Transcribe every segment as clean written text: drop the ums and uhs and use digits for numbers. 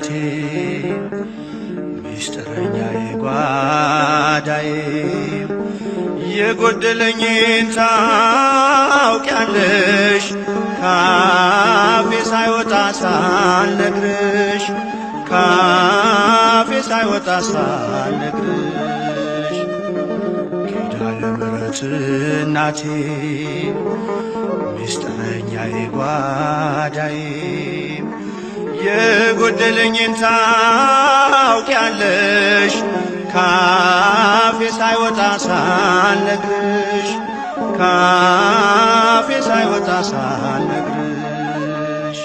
እናቴ ሚስጥረኛዬ ጓዳዬ የጎደለኝን ታውቂያለሽ ካፌ ሳይወጣ ሳልነግርሽ ካፌ ሳይወጣ ሳልነግርሽ ኪዳነ ምሕረት እናቴ ሚስጥረኛዬ ጓዳዬ የጎደለኝን ታውቂያለሽ ካፌ ሳይወጣ ሳልነግርሽ ካፌ ሳይወጣ ሳልነግርሽ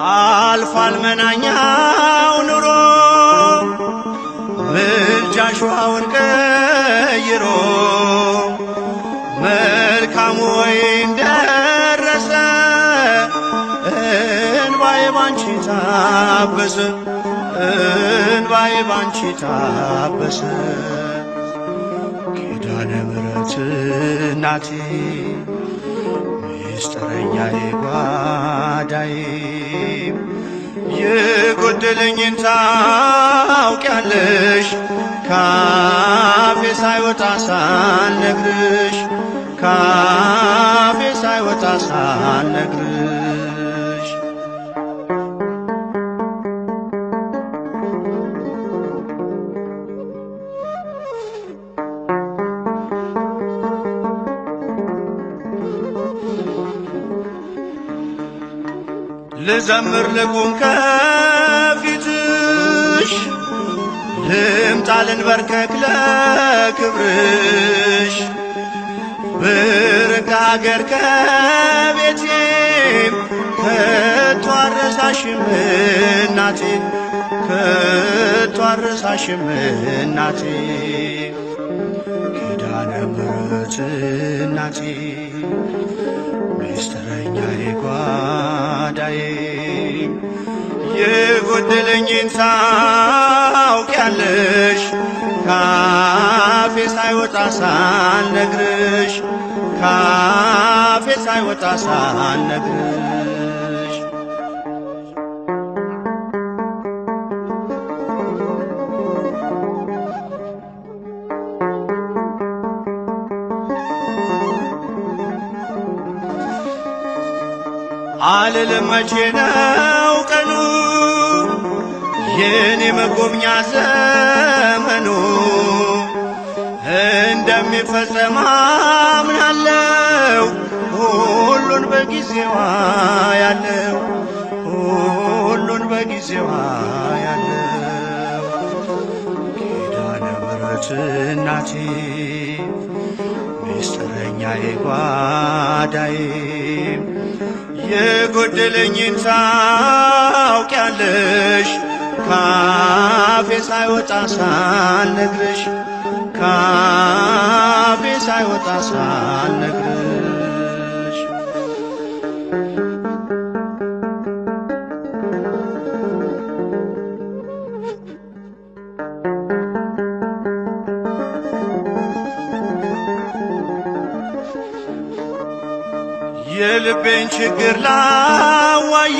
አልፏል መናኛው ኑሮ ምልጃሽ ውሃውን ቀይሮ መልካሙ ወይን ደረሰ እንባዬ ባንቺ ታበሰ እንባዬ ባንቺ ታበሰ ኪዳነ ምሕረት እናቴ ሚስጥረኛዬ ጓዳዬ የጎደለኝን ታውቂያለሽ ካፌ ሳይወጣ ሳልነግርሽ ካፌ ሳይወጣ ሳልነግርሽ ልዘምር ልቁም ከፊትሽ ልምጣ ልንበርከክ ለክብርሽ ብርቅ አገር ከቤቴም ከቶ አልረሳሽም እናቴ ከቶ አልረሳሽም እናቴ ኪዳነ ምሕረት እናቴ ሚስጥረኛዬ ጓዳዬ የጎደለኝን ታውቂያለሽ ካፌ ሳይወጣ ሳልነግርሽ ካፌ ሳይወጣ ሳልነግርሽ አልልም መቼ ነው ቀኑ የኔ መጎብኛ ዘመኑ እንደሚፈጸም አምናለሁ ሁሉን በጊዜዋ ያለው ሁሉን በጊዜዋ ያለው ኪዳነ ምሕረት እናቴ ሚስጥረኛዬ ጓዳዬ የጎደለኝን ታውቂያለሽ ካፌ ሳይወጣ ሳልነግርሽ ካፌ ሳይወጣ ሳልነግርሽ የልቤን ችግር ላዋይሽ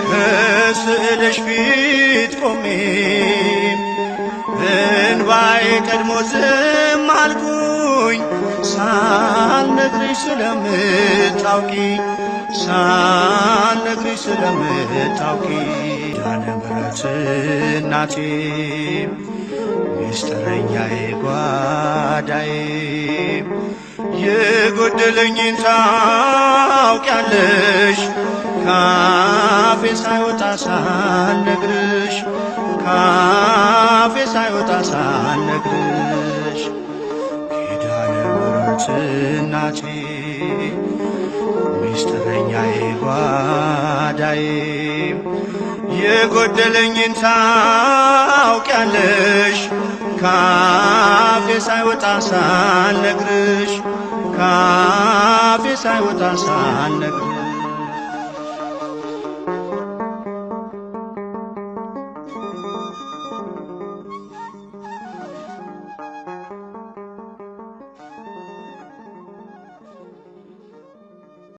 ከስዕልሽ ፊት ቆሜ እንባዬ ቀድሞ ዝም አልኩኝ ሳልነግርሽ ስለምታውቂ ሳልነግርሽ ስለምታውቂ ኪዳነ ምሕረት እናቴ ሚስጥረኛዬ ጓዳዬ የጎደለኝን ታውቂያለሽ ካፌ ሳይወጣ ሳልነግርሽ ካፌ ሳይወጣ ሳልነግርሽ ኪዳነ ምሕረት እናቴ ሚስጥረኛዬ ጓዳዬ የጎደለኝን ታውቂያለሽ ካፌ ሳይወጣ ሳልነግርሽ ካፌ ሳይወጣ ሳልነግርሽ